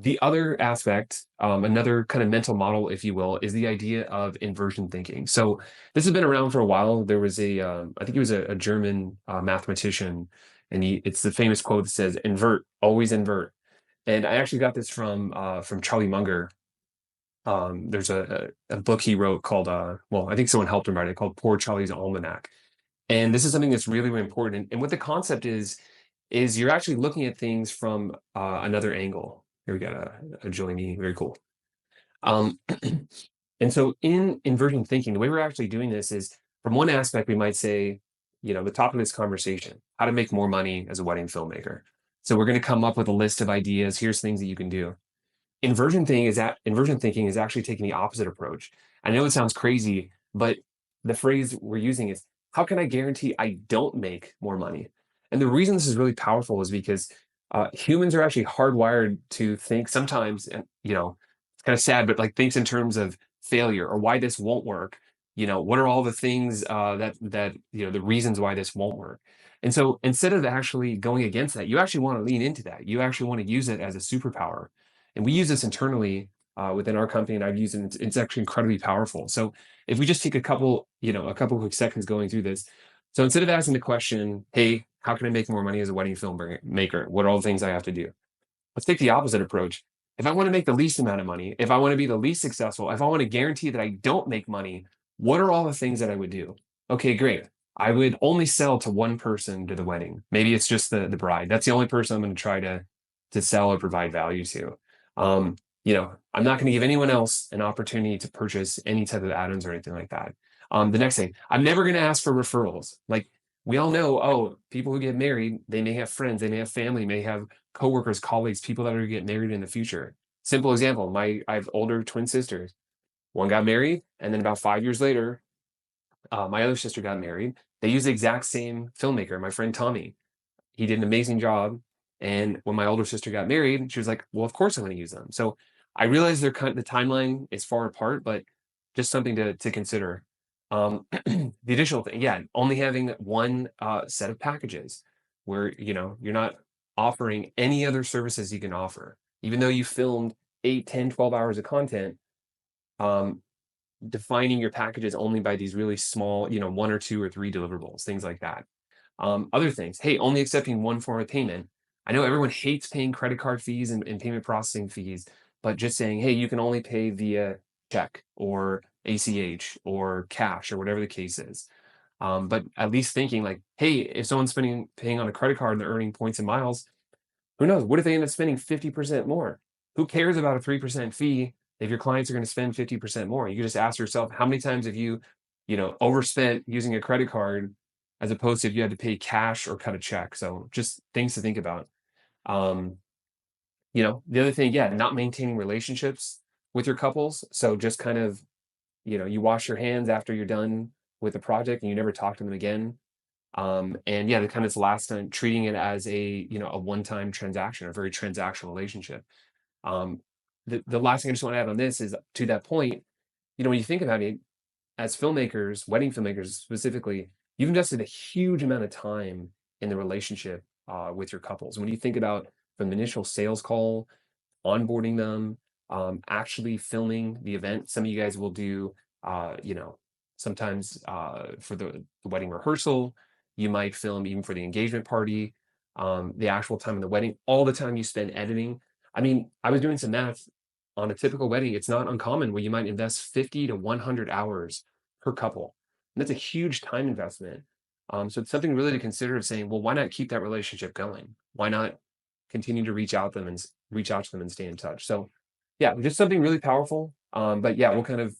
The other aspect, another kind of mental model, if you will, is the idea of inversion thinking. So this has been around for a while. There was I think he was a German mathematician, and it's the famous quote that says, "Invert, always invert." And I actually got this from Charlie Munger. There's a book he wrote called, well, I think someone helped him write it, called Poor Charlie's Almanac. And this is something that's really, really important. And what the concept is you're actually looking at things from another angle. Here we got a joiny, very cool. Um, and so in inversion thinking, the way we're actually doing this is from one aspect, we might say, the top of this conversation, how to make more money as a wedding filmmaker. So we're going to come up with a list of ideas. Here's things that you can do. Inversion thinking is actually taking the opposite approach. I know it sounds crazy, but the phrase we're using is, how can I guarantee I don't make more money? And the reason this is really powerful is because humans are actually hardwired to think sometimes, and it's kind of sad, but like thinks in terms of failure or why this won't work. What are all the things that the reasons why this won't work? And so instead of actually going against that, you actually want to lean into that. You actually want to use it as a superpower. And we use this internally within our company, and I've used it. It's actually incredibly powerful. So if we just take a couple quick seconds going through this. So instead of asking the question, "Hey, how can I make more money as a wedding filmmaker? What are all the things I have to do?" Let's take the opposite approach. If I want to make the least amount of money, if I want to be the least successful, if I want to guarantee that I don't make money, what are all the things that I would do? Okay, great. I would only sell to one person to the wedding. Maybe it's just the bride. That's the only person I'm going to try to sell or provide value to. I'm not going to give anyone else an opportunity to purchase any type of add-ons or anything like that. The next thing, I'm never going to ask for referrals. Like we all know, oh, people who get married, they may have friends, they may have family, may have coworkers, colleagues, people that are going to get married in the future. Simple example, I have older twin sisters. One got married, and then about 5 years later, my other sister got married. They use the exact same filmmaker, my friend Tommy. He did an amazing job. And when my older sister got married, she was like, "Well, of course I'm going to use them." So I realize the timeline is far apart, but just something to consider. The additional thing, yeah, only having one set of packages where you're not offering any other services you can offer, even though you filmed 8, 10, 12 hours of content. Um, Defining your packages only by these really small, one or two or three deliverables, things like that. Other things, hey, only accepting one form of payment. I know everyone hates paying credit card fees and payment processing fees, but just saying, hey, you can only pay via check or ACH or cash or whatever the case is. But at least thinking like, hey, if someone's paying on a credit card and they're earning points and miles, who knows? What if they end up spending 50% more? Who cares about a 3% fee if your clients are going to spend 50% more? You can just ask yourself, how many times have you overspent using a credit card as opposed to if you had to pay cash or cut a check? So just things to think about. Um, the other thing, yeah, not maintaining relationships with your couples. So just kind of, you wash your hands after you're done with the project and you never talk to them again. And yeah, the kind of last time treating it as a one-time transaction, a very transactional relationship. Um, the last thing I just want to add on this is to that point, when you think about it, as filmmakers, wedding filmmakers specifically, you've invested a huge amount of time in the relationship with your couples. When you think about from the initial sales call, onboarding them, actually filming the event, some of you guys will do, sometimes for the wedding rehearsal, you might film even for the engagement party, the actual time of the wedding, all the time you spend editing. I mean, I was doing some math on a typical wedding. It's not uncommon where you might invest 50 to 100 hours per couple. And that's a huge time investment. So it's something really to consider of saying, well, why not keep that relationship going? Why not continue to reach out to them and stay in touch? So yeah, just something really powerful. But yeah, we'll kind of